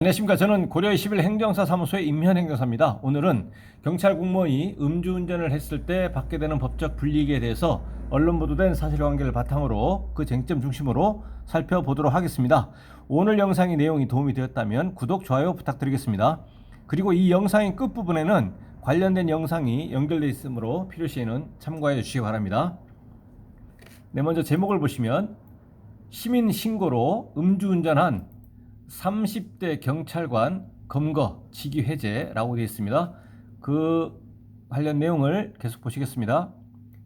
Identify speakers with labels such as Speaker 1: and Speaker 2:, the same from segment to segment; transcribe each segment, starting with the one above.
Speaker 1: 안녕하십니까. 저는 고려 21 행정사 사무소의 임현행정사입니다. 오늘은 경찰 공무원이 음주운전을 했을 때 받게 되는 법적 불이익에 대해서 언론 보도된 사실관계를 바탕으로 그 쟁점 중심으로 살펴보도록 하겠습니다. 오늘 영상의 내용이 도움이 되었다면 구독, 좋아요 부탁드리겠습니다. 그리고 이 영상의 끝부분에는 관련된 영상이 연결되어 있으므로 필요시에는 참고해 주시기 바랍니다. 네, 먼저 제목을 보시면 시민 신고로 음주운전한 30대 경찰관 검거 직위 해제라고 되어 있습니다. 그 관련 내용을 계속 보시겠습니다.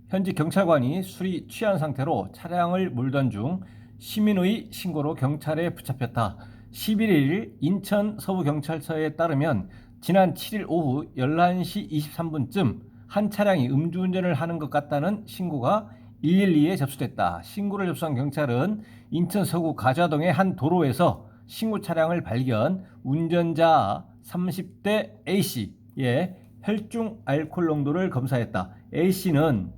Speaker 1: 현재 경찰관이 술이 취한 상태로 차량을 몰던 중 시민의 신고로 경찰에 붙잡혔다. 11일 인천 서부경찰서에 따르면 지난 7일 오후 11시 23분쯤 한 차량이 음주운전을 하는 것 같다는 신고가 112에 접수됐다. 신고를 접수한 경찰은 인천 서구 가좌동의 한 도로에서 신고 차량을 발견, 운전자 30대 A씨의 혈중 알코올 농도를 검사했다. A씨는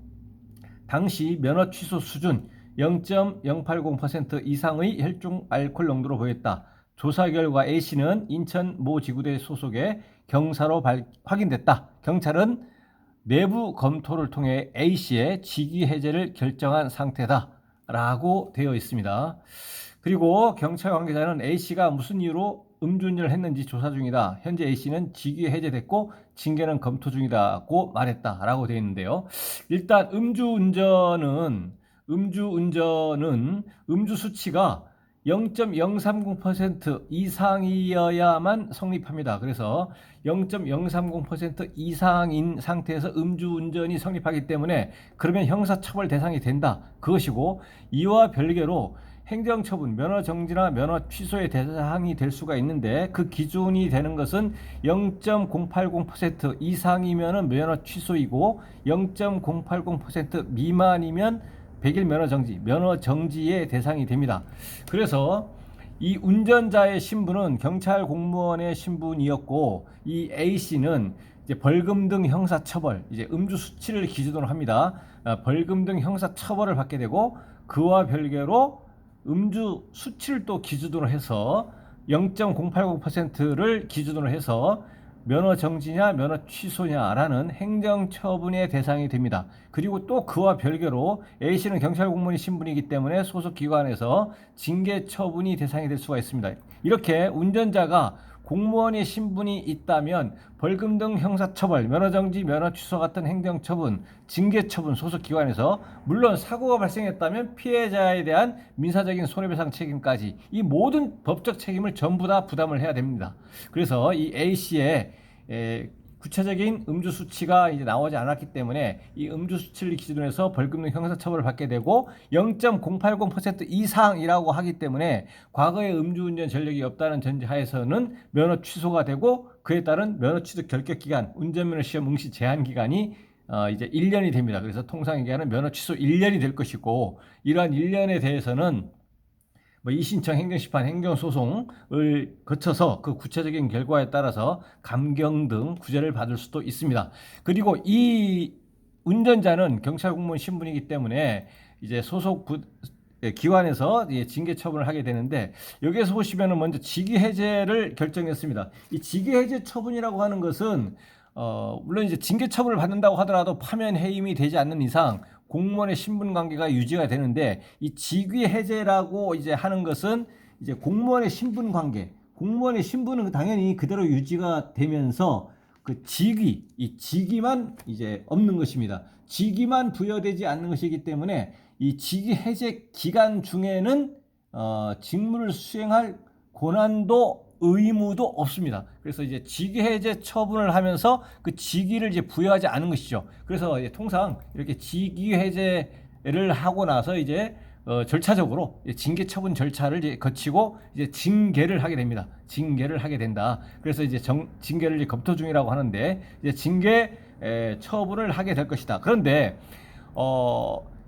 Speaker 1: 당시 면허 취소 수준 0.080% 이상의 혈중 알코올 농도로 보였다. 조사 결과 A씨는 인천 모 지구대 소속의 경사로 확인됐다. 경찰은 내부 검토를 통해 A씨의 직위 해제를 결정한 상태다 라고 되어 있습니다. 그리고 경찰 관계자는 A씨가 무슨 이유로 음주운전을 했는지 조사 중이다. 현재 A씨는 직위 해제됐고 징계는 검토 중이다고 말했다라고 되어 있는데요. 일단 음주 수치가 0.030% 이상이어야만 성립합니다. 그래서 0.030% 이상인 상태에서 음주운전이 성립하기 때문에 그러면 형사처벌 대상이 된다. 그것이고, 이와 별개로 행정처분, 면허정지나 면허 취소의 대상이 될 수가 있는데 그 기준이 되는 것은 0.080% 이상이면 면허 취소이고 0.080% 미만이면 100일 면허정지의 대상이 됩니다. 그래서 이 운전자의 신분은 경찰 공무원의 신분이었고, 이 A씨는 이제 벌금 등 형사처벌, 이제 음주 수치를 기준으로 합니다. 벌금 등 형사처벌을 받게 되고, 그와 별개로 음주 수치를 또 기준으로 해서 0.080%를 기준으로 해서 면허 정지냐 면허 취소냐라는 행정처분의 대상이 됩니다. 그리고 또 그와 별개로 A씨는 경찰 공무원의 신분이기 때문에 소속 기관에서 징계 처분이 대상이 될 수가 있습니다. 이렇게 운전자가 공무원의 신분이 있다면 벌금 등 형사처벌, 면허정지, 면허 취소 같은 행정처분, 징계처분 소속 기관에서, 물론 사고가 발생했다면 피해자에 대한 민사적인 손해배상 책임까지 이 모든 법적 책임을 전부 다 부담을 해야 됩니다. 그래서 이 A씨의 구체적인 음주 수치가 이제 나오지 않았기 때문에 이 음주 수치를 기준으로 해서 벌금 등 형사처벌을 받게 되고, 0.080% 이상이라고 하기 때문에 과거에 음주운전 전력이 없다는 전제하에서는 면허 취소가 되고, 그에 따른 면허 취소 결격 기간, 운전면허 시험 응시 제한 기간이 이제 1년이 됩니다. 그래서 통상 얘기하는 면허 취소 1년이 될 것이고, 이러한 1년에 대해서는 이신청 행정심판 행정소송을 거쳐서 그 구체적인 결과에 따라서 감경 등 구제를 받을 수도 있습니다. 그리고 이 운전자는 경찰 공무원 신분이기 때문에 이제 소속 기관에서 징계 처분을 하게 되는데, 여기에서 보시면은 먼저 직위 해제를 결정했습니다. 이 직위 해제 처분이라고 하는 것은 물론 이제 징계 처분을 받는다고 하더라도 파면 해임이 되지 않는 이상 공무원의 신분 관계가 유지가 되는데, 이 직위 해제라고 이제 하는 것은 이제 공무원의 신분 관계, 공무원의 신분은 당연히 그대로 유지가 되면서 그 이 직위만 이제 없는 것입니다. 직위만 부여되지 않는 것이기 때문에 이 직위 해제 기간 중에는 직무를 수행할 권한도 의무도 없습니다. 그래서 이제 직위 해제 처분을 하면서 그 직위를 이제 부여하지 않은 것이죠. 그래서 이제 통상 이렇게 직위 해제를 하고 나서 이제 절차적으로 징계 처분 절차를 이제 거치고 이제 징계를 하게 됩니다. 징계를 하게 된다. 그래서 이제 징계를 이제 검토 중이라고 하는데, 이제 징계 처분을 하게 될 것이다. 그런데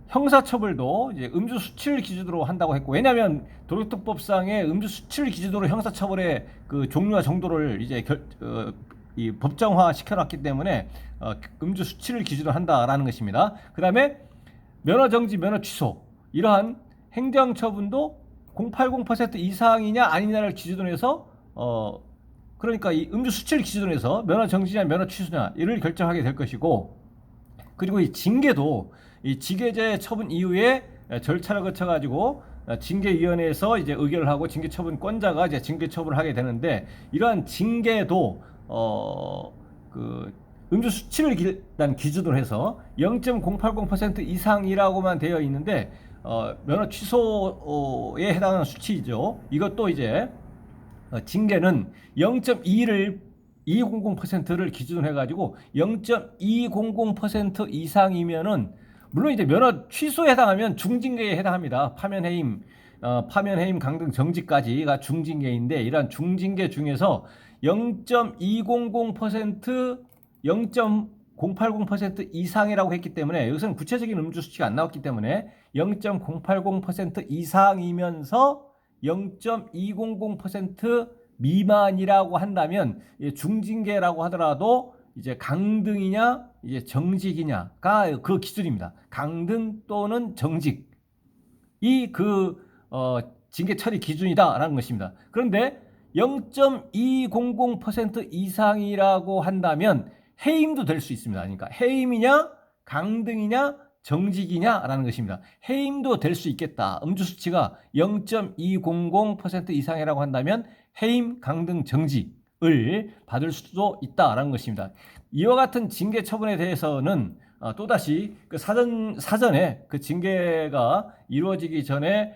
Speaker 1: 형사처벌도 이제 음주 수치를 기준으로 한다고 했고, 왜냐하면 도로교통법상의 음주 수치를 기준으로 형사처벌의 그 종류와 정도를 이제 이 법정화 시켜놨기 때문에 음주 수치를 기준으로 한다라는 것입니다. 그 다음에 면허정지, 면허 취소, 이러한 행정처분도 080% 이상이냐 아니냐를 기준으로 해서 그러니까 이 음주 수치를 기준으로 해서 면허 정지냐 면허 취소냐 이를 결정하게 될 것이고, 그리고 이 징계도 이 징계제 처분 이후에 절차를 거쳐 가지고 징계위원회에서 이제 의결을 하고 징계 처분권자가 이제 징계 처분을 하게 되는데, 이러한 징계도 그 음주 수치를 일단 기준으로 해서 0.080% 이상이라고만 되어 있는데, 면허 취소에 해당하는 수치이죠. 이것도 이제 징계는 0.200%를 기준으로 해가지고 0.200% 이상이면은, 물론 이제 면허 취소에 해당하면 중징계에 해당합니다. 파면해임, 파면해임, 강등, 정지까지가 중징계인데, 이러한 중징계 중에서 0.200%, 0.080% 이상이라고 했기 때문에, 여기서는 구체적인 음주 수치가 안 나왔기 때문에 0.080% 이상이면서 0.200% 미만이라고 한다면, 중징계라고 하더라도 이제 강등이냐 이제 정직이냐가 그 기준입니다. 강등 또는 정직이 징계 처리 기준이다라는 것입니다. 그런데 0.200% 이상이라고 한다면 해임도 될 수 있습니다. 그러니까 해임이냐 강등이냐 정직이냐라는 것입니다. 해임도 될 수 있겠다. 음주 수치가 0.200% 이상이라고 한다면 해임, 강등, 정직을 받을 수도 있다라는 것입니다. 이와 같은 징계 처분에 대해서는 또다시 그 사전에 그 징계가 이루어지기 전에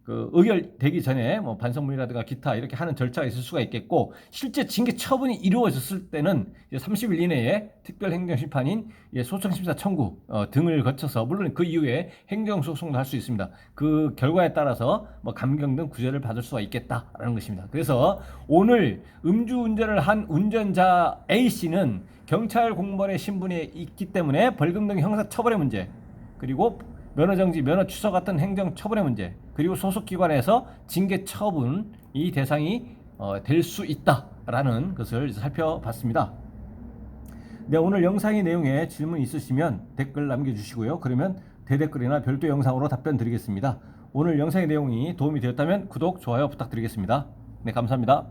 Speaker 1: 그 의결되기 전에 반성문이라든가 기타 이렇게 하는 절차가 있을 수가 있겠고, 실제 징계 처분이 이루어졌을 때는 이제 30일 이내에 특별행정심판인 소청심사 청구 등을 거쳐서, 물론 그 이후에 행정소송도 할 수 있습니다. 그 결과에 따라서 감경 등 구제를 받을 수가 있겠다라는 것입니다. 그래서 오늘 음주운전을 한 운전자 A씨는 경찰 공무원의 신분이 있기 때문에 벌금 등 형사처벌의 문제, 그리고 면허정지, 면허 취소 같은 행정처분의 문제, 그리고 소속기관에서 징계 처분이 대상이 될 수 있다라는 것을 살펴봤습니다. 네, 오늘 영상의 내용에 질문 있으시면 댓글 남겨주시고요. 그러면 대댓글이나 별도 영상으로 답변 드리겠습니다. 오늘 영상의 내용이 도움이 되었다면 구독, 좋아요 부탁드리겠습니다. 네, 감사합니다.